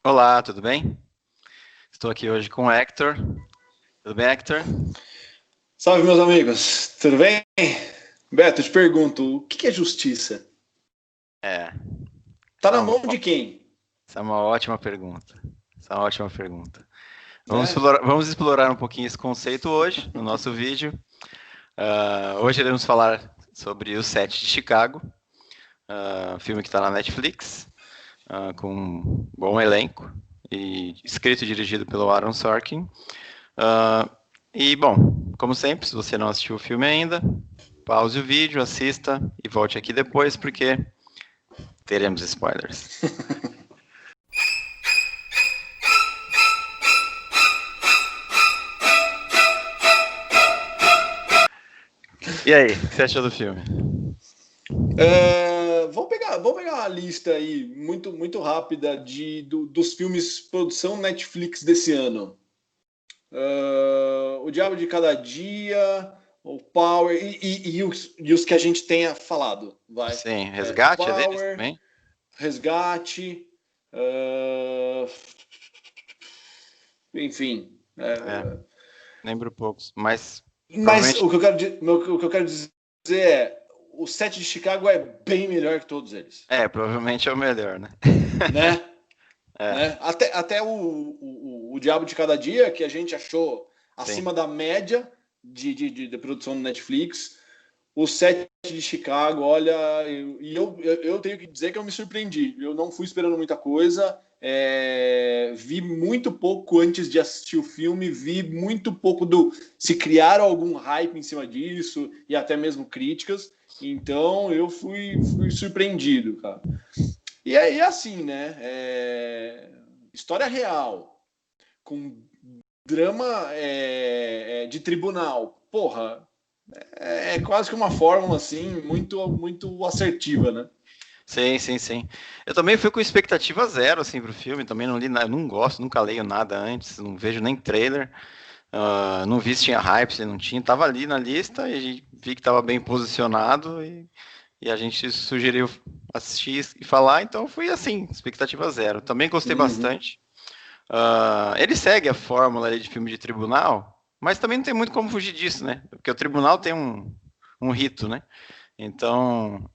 Olá, tudo bem? Estou aqui hoje com o Hector. Tudo bem, Hector? Salve, meus amigos, tudo bem? Beto, eu te pergunto, o que é justiça? É, Tá essa é na uma, mão de quem? essa é uma ótima pergunta. Essa é uma ótima pergunta. Né? Vamos explorar um pouquinho esse conceito hoje, no nosso vídeo. Hoje iremos falar sobre o Sete de Chicago, filme que está na Netflix, com um bom elenco, e escrito e dirigido pelo Aaron Sorkin. Ah, e, bom, como sempre, se você não assistiu o filme ainda, pause o vídeo, assista e volte aqui depois, porque teremos spoilers. E aí, o que você achou do filme? Vamos pegar uma lista aí, muito rápida, dos filmes produção Netflix desse ano. O Diabo de Cada Dia, o Power, e os que a gente tenha falado, vai. Sim, O Resgate é deles Power, também? Resgate, enfim. É, lembro poucos, mas Mas provavelmente. o que eu quero dizer é, o set de Chicago é bem melhor que todos eles, Provavelmente é o melhor, né? né? É, Né? Até o Diabo de Cada Dia, que a gente achou sim. acima da média de produção do Netflix, o set de Chicago, olha, eu tenho que dizer que eu me surpreendi. Eu não fui esperando muita coisa. Vi muito pouco antes de assistir o filme, vi muito pouco do se criaram algum hype em cima disso e até mesmo críticas. Então eu fui surpreendido, cara. E aí assim, né? História real com drama de tribunal. Porra, é quase que uma fórmula assim muito assertiva, né? Sim, sim, sim. Eu também fui com expectativa zero, assim, pro filme. Também não li nada, não gosto, nunca leio nada antes, não vejo nem trailer. Não vi se tinha hype, se não tinha. Tava ali na lista e vi que tava bem posicionado e a gente sugeriu assistir e falar, então fui assim, expectativa zero. Também gostei Uhum. bastante. Ele segue a fórmula ali de filme de tribunal, mas também não tem muito como fugir disso, né? Porque o tribunal tem um rito, né? Então,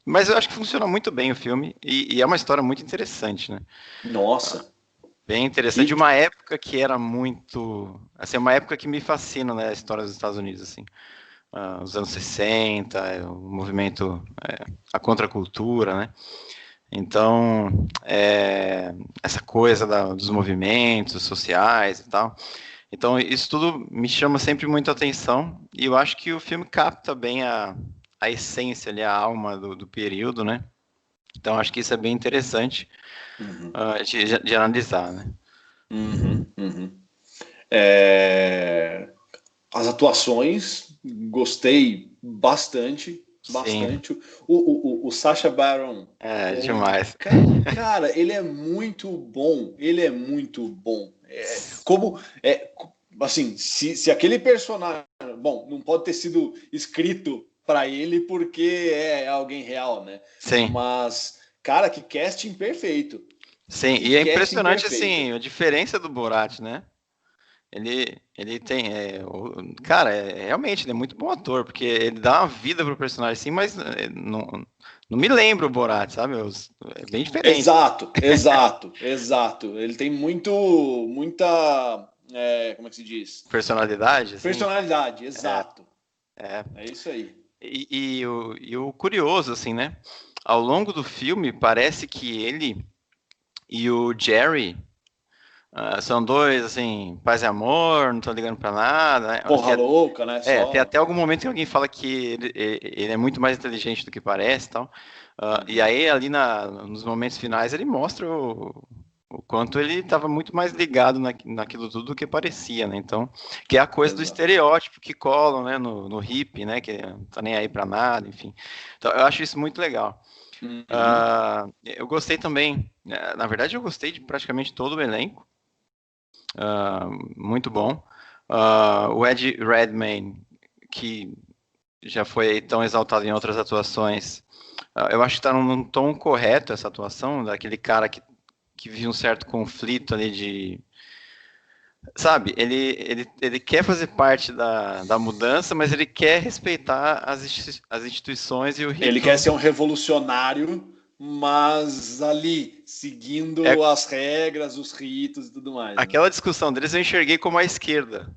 mas eu acho que funciona muito bem o filme e é uma história muito interessante, né? Nossa. Bem interessante, de E, uma época que era muito, assim, uma época que me fascina, né, a história dos Estados Unidos, assim, os anos 60, o movimento, a contracultura, né? Então, essa coisa dos movimentos sociais e tal. Então, isso tudo me chama sempre muito a atenção e eu acho que o filme capta bem a essência ali, a alma do período, né? Então, acho que isso é bem interessante uhum, de analisar, né? uhum. É, as atuações, gostei bastante, Sim, bastante. O Sacha Baron Cohen, demais. cara, ele é muito bom, ele é muito bom. Assim, se aquele personagem, bom, não pode ter sido escrito para ele porque é alguém real, né? Sim, Mas, cara, que casting perfeito. sim. Que E é casting impressionante, perfeito. assim, a diferença do Borat, né? Ele tem. Cara, realmente, ele é muito bom ator, porque ele dá uma vida pro personagem, assim, mas não me lembro o Borat, sabe? É bem diferente. Exato. Ele tem muita, como é que se diz? Personalidade, assim. Personalidade, É, exato. é. É isso aí. E o curioso, assim, né? Ao longo do filme, parece que ele e o Jerry são dois, assim, paz e amor, não estão ligando pra nada, né? Porra louca, né? Tem Só. até algum momento que alguém fala que ele é muito mais inteligente do que parece e tal. E aí, ali nos momentos finais, ele mostra o quanto ele estava muito mais ligado naquilo tudo do que parecia, né? Então, que é a coisa do Exato. estereótipo que colam, né, no hippie, né, que não tá nem aí para nada, enfim. Então, eu acho isso muito legal. Uhum. Eu gostei também, na verdade, eu gostei de praticamente todo o elenco, muito bom. O Ed Redmayne, que já foi tão exaltado em outras atuações, eu acho que está num tom correto essa atuação, daquele cara que que vive um certo conflito ali de... Sabe, ele quer fazer parte da mudança, mas ele quer respeitar as instituições e o Ele rito. quer ser um revolucionário, mas ali, seguindo as regras, os ritos e tudo mais. Aquela discussão deles eu enxerguei como a esquerda.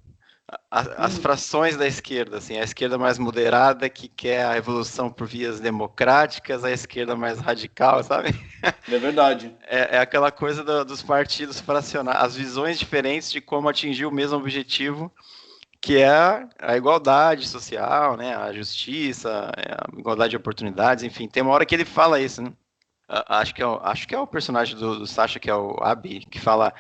As frações da esquerda, assim, a esquerda mais moderada que quer a revolução por vias democráticas, a esquerda mais radical, sabe? É verdade. É aquela coisa dos partidos fracionados, as visões diferentes de como atingir o mesmo objetivo, que é a igualdade social, né, a justiça, a igualdade de oportunidades, enfim. Tem uma hora que ele fala isso, né? Acho que é o personagem do Sacha, que é o Abi, que fala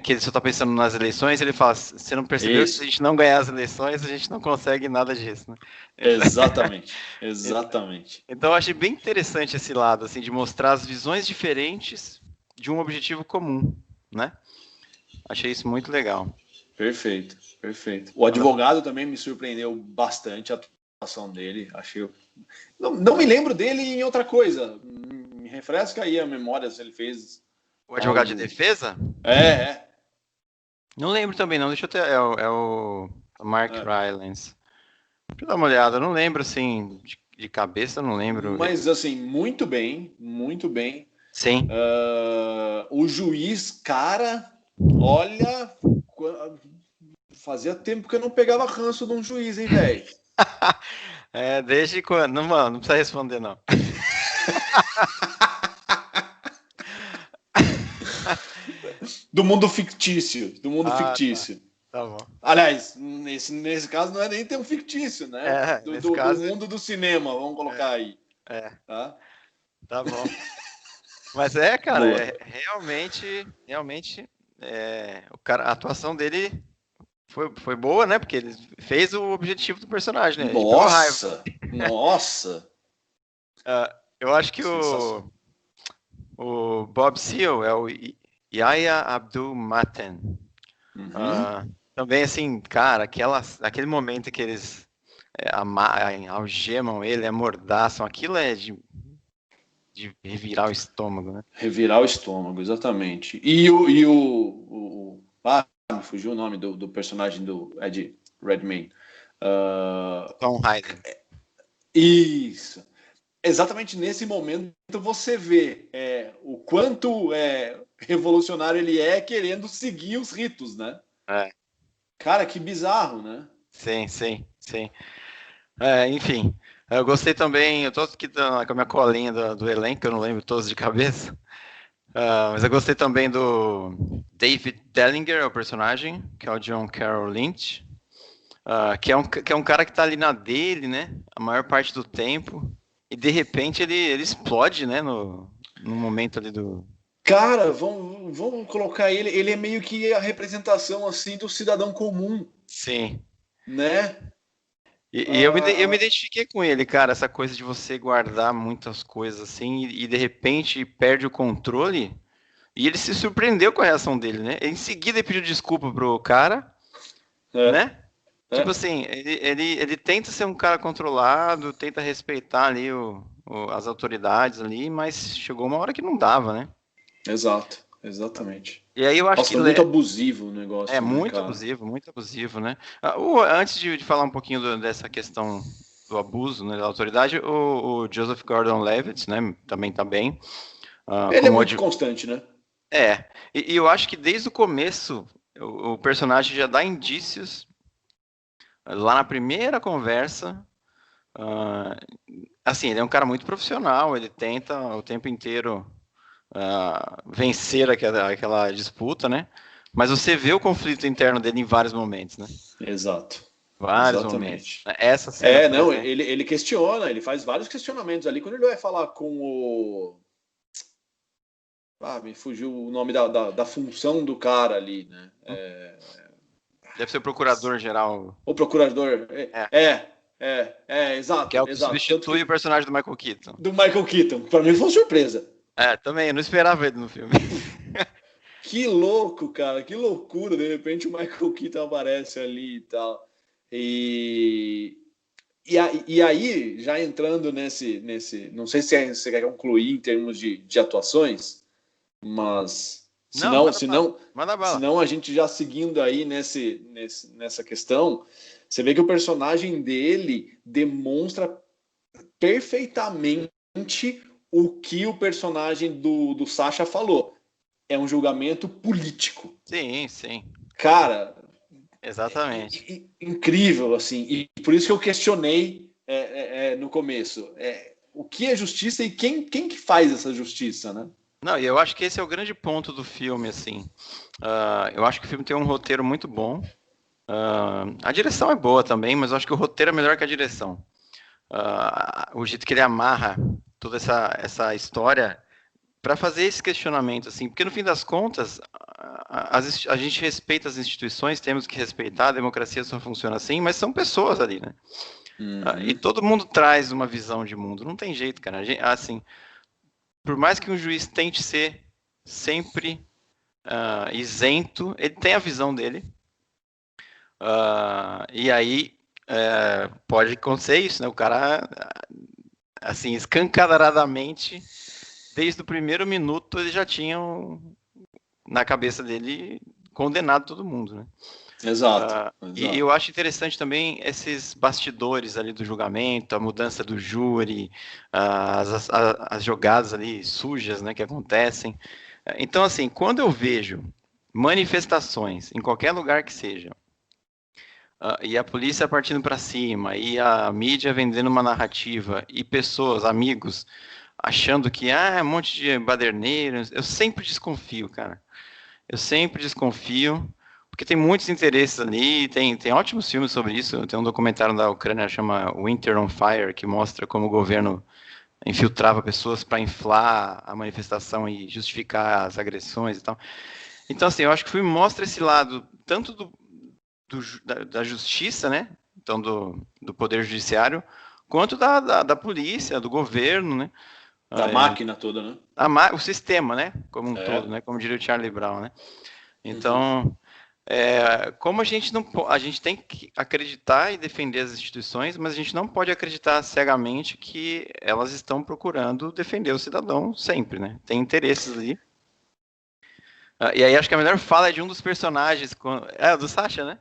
que ele só está pensando nas eleições. Ele fala: você não percebeu que se a gente não ganhar as eleições, a gente não consegue nada disso, né? Exatamente, exatamente. Então eu achei bem interessante esse lado, assim, de mostrar as visões diferentes de um objetivo comum, né? Achei isso muito legal. Perfeito, perfeito. O advogado também me surpreendeu bastante a atuação dele. Achei. Não me lembro dele em outra coisa. Me refresca aí a memória se ele fez. O advogado de defesa? É. Não lembro também, não. Deixa eu ter. É o Mark Rylance. Deixa eu dar uma olhada. Eu não lembro, assim, de cabeça, eu não lembro. Mas, assim, muito bem, muito bem. Sim. O juiz, cara, olha, fazia tempo que eu não pegava ranço de um juiz, hein, velho? Desde quando? Não, mano, não precisa responder, não. Do mundo fictício, fictício. Tá bom. Aliás, nesse caso não é nem ter um fictício, né? Do mundo do cinema, vamos colocar aí. Tá bom. Mas cara, realmente, o cara, a atuação dele foi boa, né? Porque ele fez o objetivo do personagem, né? Nossa! Eu acho que o Bob Seale é o Yahya Abdul-Mateen. Também, assim, cara, aquele momento que eles algemam ele, amordaçam, aquilo é de revirar o estômago, né? Revirar o estômago, exatamente. E me fugiu o nome do personagem do Ed Redmayne. Tom Hayden. Isso. Exatamente nesse momento você vê o quanto revolucionário ele é querendo seguir os ritos, né? Cara, que bizarro, né? Sim. Enfim, eu gostei também, eu tô aqui com a minha colinha do elenco, eu não lembro todos de cabeça, mas eu gostei também do David Dellinger, o personagem, que é o John Carroll Lynch, que é um cara que tá ali na dele, né, a maior parte do tempo, e de repente ele explode, né, no momento ali do... Cara, vamos colocar ele é meio que a representação, assim, do cidadão comum. Sim. Né? E eu me identifiquei com ele, cara, essa coisa de você guardar muitas coisas assim e de repente perde o controle. E ele se surpreendeu com a reação dele, né? Em seguida ele pediu desculpa pro cara, né? Tipo assim, ele tenta ser um cara controlado, tenta respeitar ali as autoridades ali, mas chegou uma hora que não dava, né? Exato, exatamente. E aí eu acho que foi muito abusivo o negócio. Muito abusivo, né? Antes de falar um pouquinho dessa questão do abuso, né, da autoridade, o Joseph Gordon-Levitt, né, também tá bem. Ele é muito constante, né? E eu acho que desde o começo o personagem já dá indícios lá na primeira conversa. Assim, ele é um cara muito profissional, ele tenta o tempo inteiro vencer aquela disputa, né? Mas você vê o conflito interno dele em vários momentos, né? Exato. Vários momentos. Essa cena, ele questiona, ele faz vários questionamentos ali. Quando ele vai falar com o... me fugiu o nome da função do cara ali, né? Deve ser o procurador-geral. O procurador. Exato. Que é o que substitui o personagem do Michael Keaton. Do Michael Keaton. Pra mim foi uma surpresa. Também, eu não esperava ele no filme. Que louco, cara, que loucura. De repente o Michael Keaton aparece ali e tal. E aí, já entrando nesse. Não sei se você quer concluir em termos de atuações. Mas Não, manda bala. senão a gente já seguindo aí nessa questão, você vê que o personagem dele demonstra perfeitamente o que o personagem do Sacha falou. É um julgamento político. Sim, sim. Cara, Exatamente. incrível, assim. E por isso que eu questionei no começo. O que é justiça e quem que faz essa justiça, né? Não, e eu acho que esse é o grande ponto do filme, assim. Eu acho que o filme tem um roteiro muito bom. A direção é boa também, mas eu acho que o roteiro é melhor que a direção. O jeito que ele amarra toda essa história para fazer esse questionamento, assim, porque no fim das contas, a gente respeita as instituições, temos que respeitar, a democracia só funciona assim, mas são pessoas ali, né? E todo mundo traz uma visão de mundo, não tem jeito, cara. Assim, por mais que um juiz tente ser sempre isento, ele tem a visão dele. E aí pode acontecer isso, né? O cara, assim, escancaradamente, desde o primeiro minuto, ele já tinha na cabeça dele condenado todo mundo, né? Exato. E eu acho interessante também esses bastidores ali do julgamento, a mudança do júri, as jogadas ali sujas, né, que acontecem. Então, assim, quando eu vejo manifestações em qualquer lugar que seja, e a polícia partindo para cima, e a mídia vendendo uma narrativa, e pessoas, amigos, achando que é um monte de baderneiros, eu sempre desconfio, cara. Eu sempre desconfio, porque tem muitos interesses ali, tem ótimos filmes sobre isso. Tem um documentário da Ucrânia que chama Winter on Fire, que mostra como o governo infiltrava pessoas para inflar a manifestação e justificar as agressões e tal. Então, assim, eu acho que o filme mostra esse lado, tanto da justiça, né? Então, do poder judiciário, quanto da polícia, do governo, né? Da máquina toda, né? O sistema, né? Como um todo, né? Como diria o Charlie Brown, né? Então, como a gente não a gente tem que acreditar e defender as instituições, mas a gente não pode acreditar cegamente que elas estão procurando defender o cidadão sempre, né? Tem interesses ali. E aí acho que a melhor fala é de um dos personagens, do Sacha, né?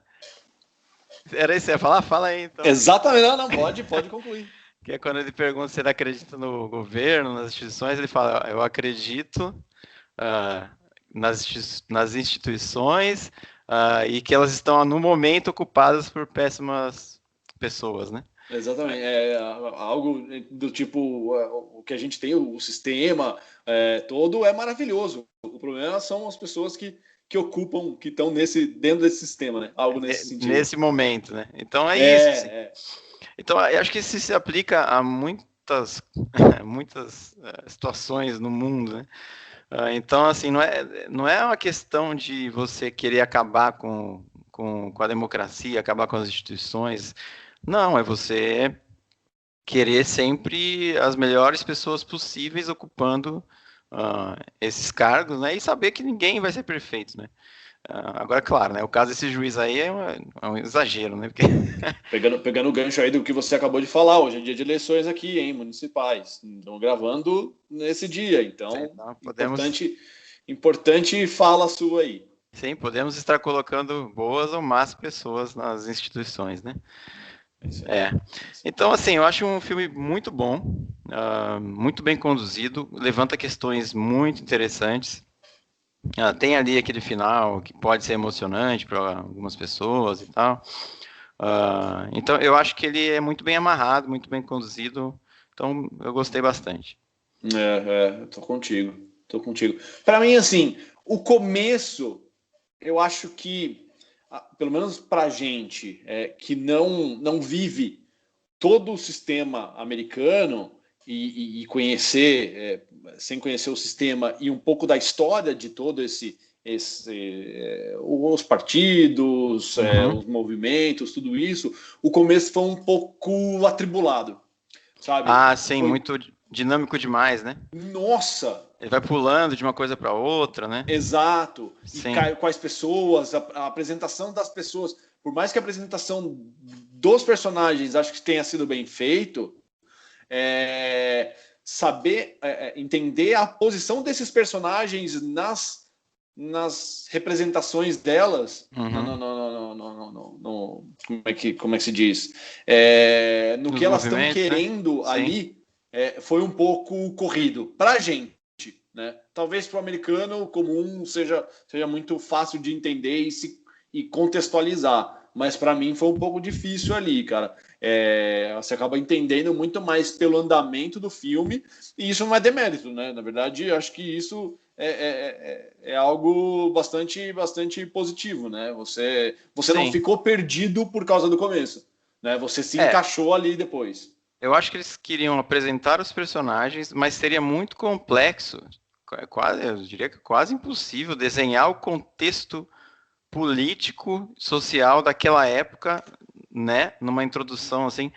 Era isso que você ia falar? Fala aí, então. Exatamente, não, pode concluir. Que é quando ele pergunta se ele acredita no governo, nas instituições, ele fala, eu acredito nas instituições e que elas estão, no momento, ocupadas por péssimas pessoas, né? Exatamente, algo do tipo, o que a gente tem, o sistema todo é maravilhoso. O problema são as pessoas que ocupam, que estão dentro desse sistema, né? Algo nesse sentido. Nesse momento, né? Então é isso. Assim. Então, eu acho que isso se aplica a muitas situações no mundo, né? Então, assim, não é uma questão de você querer acabar com a democracia, acabar com as instituições. Não, é você querer sempre as melhores pessoas possíveis ocupando esses cargos, né? E saber que ninguém vai ser perfeito, né? Agora, claro, né? O caso desse juiz aí é um exagero, né? Porque... Pegando o gancho aí do que você acabou de falar, hoje é dia de eleições aqui, hein, municipais. Estão gravando nesse dia, então importante fala sua aí. Sim, podemos estar colocando boas ou más pessoas nas instituições, né? Então, assim, eu acho um filme muito bom, muito bem conduzido, levanta questões muito interessantes. Tem ali aquele final que pode ser emocionante para algumas pessoas e tal. Então, eu acho que ele é muito bem amarrado, muito bem conduzido. Então, eu gostei bastante. Tô contigo. Para mim, assim, o começo, eu acho que, pelo menos pra gente, que não vive todo o sistema americano e conhecer, sem conhecer o sistema e um pouco da história de todo os partidos, os movimentos, tudo isso, o começo foi um pouco atribulado, sabe? Sim, muito dinâmico demais, né? Nossa! Ele vai pulando de uma coisa para outra, né? Exato. Sim. E quais pessoas, a apresentação das pessoas, por mais que a apresentação dos personagens acho que tenha sido bem feito, saber entender a posição desses personagens nas representações delas, como é que se diz? No que elas estão querendo, né? Ali, foi um pouco corrido para a gente, né? Talvez para o americano comum seja muito fácil de entender e contextualizar, mas para mim foi um pouco difícil ali, cara. Você acaba entendendo muito mais pelo andamento do filme, e isso não é demérito, né? Na verdade, acho que isso é algo bastante positivo, né? Você não ficou perdido por causa do começo, né? Você se encaixou ali depois. Eu acho que eles queriam apresentar os personagens, mas seria muito complexo, eu diria que quase impossível desenhar o contexto político, social daquela época, né? Numa introdução assim.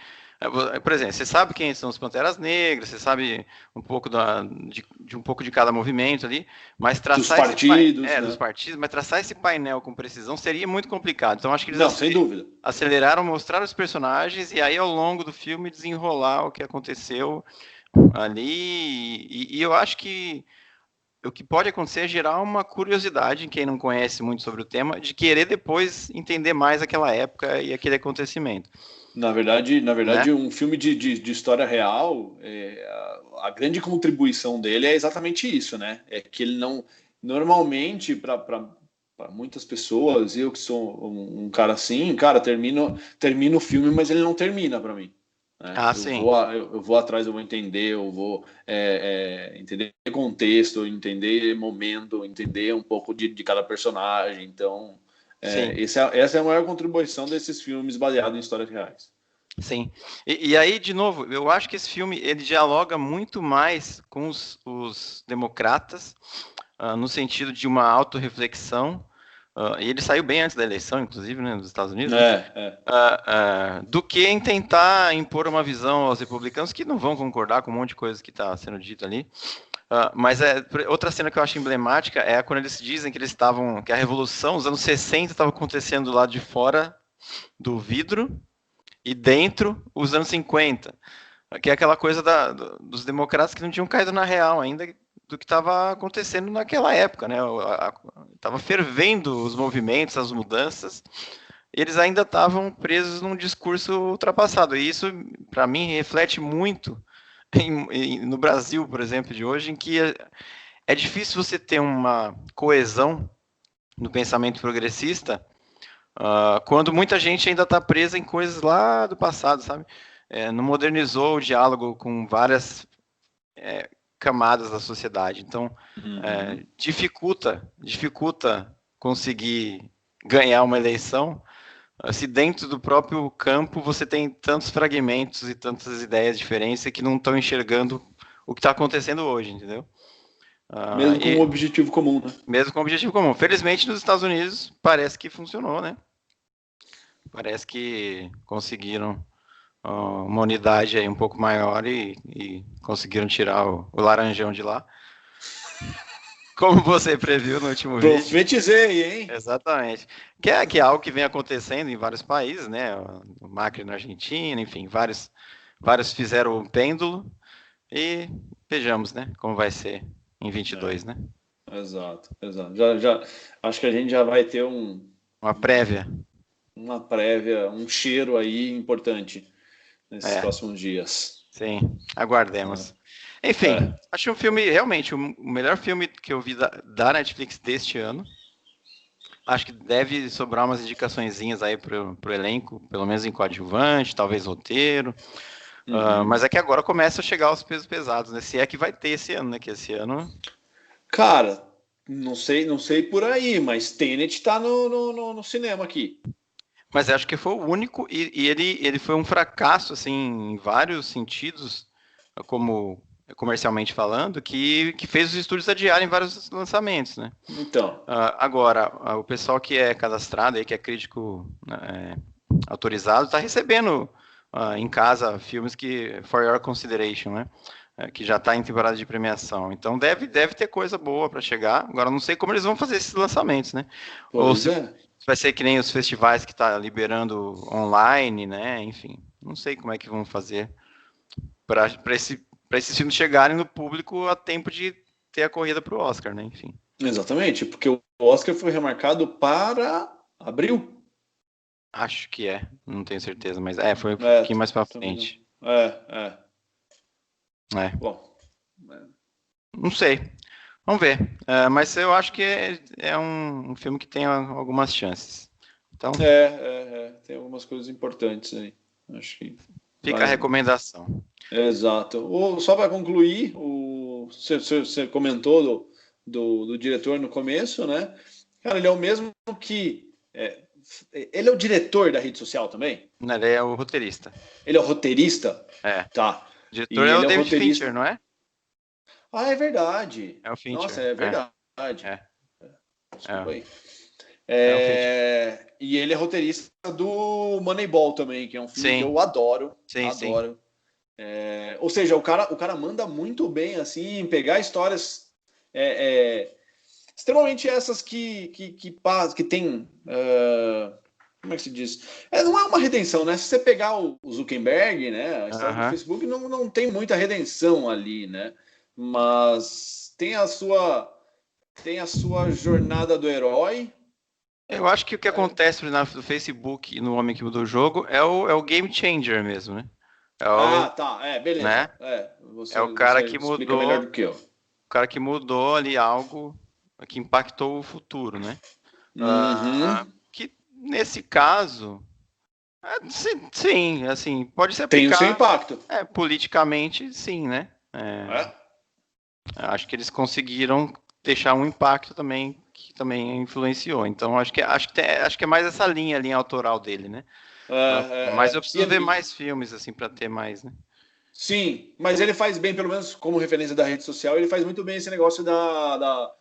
Por exemplo, você sabe quem são os Panteras Negras, você sabe um pouco de um pouco de cada movimento ali, mas traçar dos partidos, né? dos partidos, mas traçar esse painel com precisão seria muito complicado. Então acho que eles sem dúvida. Aceleraram, mostraram os personagens e aí ao longo do filme desenrolar o que aconteceu ali. E eu acho que o que pode acontecer é gerar uma curiosidade em quem não conhece muito sobre o tema, de querer depois entender mais aquela época e aquele acontecimento. Na verdade, né? Um filme de história real, a grande contribuição dele é exatamente isso, né? É que ele não... Normalmente, para muitas pessoas, eu que sou um cara assim, cara, termino o filme, mas ele não termina para mim. Né? Eu vou atrás, eu vou entender, eu vou entender contexto, entender momento, entender um pouco de cada personagem. Então, essa é a maior contribuição desses filmes baseados em histórias reais. Sim. E aí, de novo, eu acho que esse filme ele dialoga muito mais com os democratas, no sentido de uma autorreflexão. E ele saiu bem antes da eleição, inclusive, né, dos Estados Unidos, do que em tentar impor uma visão aos republicanos que não vão concordar com um monte de coisa que está sendo dito ali. Mas outra cena que eu acho emblemática é quando eles dizem que que a revolução, os anos 60, estava acontecendo do lado de fora do vidro e dentro os anos 50, que é aquela coisa dos democratas que não tinham caído na real ainda do que estava acontecendo naquela época, né? Estava fervendo os movimentos, as mudanças, eles ainda estavam presos num discurso ultrapassado. E isso, para mim, reflete muito no Brasil, por exemplo, de hoje, em que é difícil você ter uma coesão no pensamento progressista quando muita gente ainda está presa em coisas lá do passado, sabe? Não modernizou o diálogo com várias camadas da sociedade. Então, dificulta conseguir ganhar uma eleição se dentro do próprio campo você tem tantos fragmentos e tantas ideias diferentes que não estão enxergando o que está acontecendo hoje, entendeu? Mesmo com um objetivo comum, né? Mesmo com um objetivo comum. Felizmente, nos Estados Unidos, parece que funcionou, né? Parece que conseguiram uma unidade aí um pouco maior e conseguiram tirar o laranjão de lá. Como você previu no último vídeo. Profetizei, hein? Exatamente. Que é algo que vem acontecendo em vários países, né? O Macri na Argentina, enfim, vários fizeram o pêndulo e vejamos, né? Como vai ser em 22, né? Exato. Já acho que a gente já vai ter uma prévia, um cheiro aí importante nesses próximos dias. Sim, aguardemos. Enfim, acho um filme, realmente, o melhor filme que eu vi da Netflix deste ano. Acho que deve sobrar umas indicaçõezinhas aí pro elenco, pelo menos em coadjuvante, talvez roteiro. Mas é que agora começa a chegar os pesos pesados, né? Se é que vai ter esse ano, né? Que esse ano... Cara, não sei por aí, mas Tenet tá no cinema aqui. Mas acho que foi o único, e ele foi um fracasso, assim, em vários sentidos, como comercialmente falando, que fez os estúdios adiarem vários lançamentos, né? Então. Agora, o pessoal que é cadastrado, aí, que é crítico autorizado, está recebendo em casa filmes que for your consideration, né? Que já está em temporada de premiação. Então deve ter coisa boa para chegar. Agora não sei como eles vão fazer esses lançamentos, né? Ou se vai ser que nem os festivais que está liberando online, né? Enfim, não sei como é que vão fazer para esses filmes chegarem no público a tempo de ter a corrida para o Oscar, né? Enfim. Exatamente, porque o Oscar foi remarcado para abril. Acho que não tenho certeza, mas foi um É, pouquinho mais para também frente. não. É. Bom, não sei. Vamos ver. Mas eu acho que é um filme que tem algumas chances. Então, tem algumas coisas importantes aí. Acho que fica a recomendação. Exato. Só para concluir, você comentou do diretor no começo, né? Cara, ele é o mesmo que. Ele é o diretor da rede social também? Ele é o roteirista. Ele é o roteirista? É. Tá. O diretor é o David Fincher, não é? Ah, é verdade. É o Fincher. Nossa, é verdade. Desculpa aí. E ele é roteirista do Moneyball também, que é um filme que eu adoro. Adoro. Ou seja, o cara manda muito bem assim em pegar histórias extremamente essas que tem. Como é que se diz? Não é uma redenção, né? Se você pegar o Zuckerberg, né? A história do Facebook não tem muita redenção ali, né? Mas tem a sua jornada do herói. Eu acho que o que acontece no Facebook e no Homem que Mudou o Jogo é o game changer mesmo, né? Tá. Beleza. Né? Você, é o cara que mudou. Melhor do que eu. O cara que mudou ali algo que impactou o futuro, né? Que nesse caso, sim, assim, pode ser aplicado. Tem o seu impacto. Politicamente, sim, né? Acho que eles conseguiram deixar um impacto também que também influenciou. Então acho que é mais essa linha autoral dele, né? Mas eu preciso ver mais filmes assim para ter mais, né? Sim, mas ele faz bem, pelo menos como referência da rede social, ele faz muito bem esse negócio da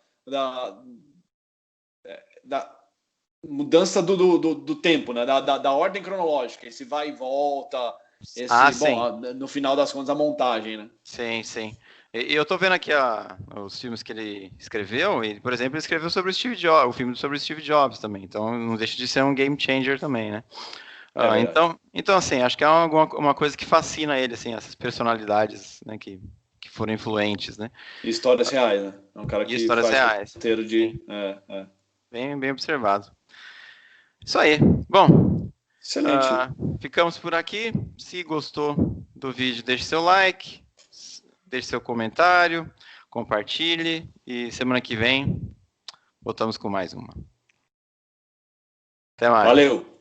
mudança do tempo, né? Da ordem cronológica, esse vai e volta, no final das contas a montagem, né? Sim. E eu tô vendo aqui os filmes que ele escreveu, e, por exemplo, ele escreveu sobre o Steve Jobs, o filme sobre o Steve Jobs também, então não deixa de ser um game changer também, né? Então, assim, acho que é uma coisa que fascina ele, assim, essas personalidades, né, que foram influentes, né? E histórias reais, né? É um cara que histórias faz reais. roteiro de... Bem observado. Isso aí. Bom, excelente. Ficamos por aqui. Se gostou do vídeo, deixe seu like, deixe seu comentário, compartilhe e semana que vem voltamos com mais uma. Até mais. Valeu!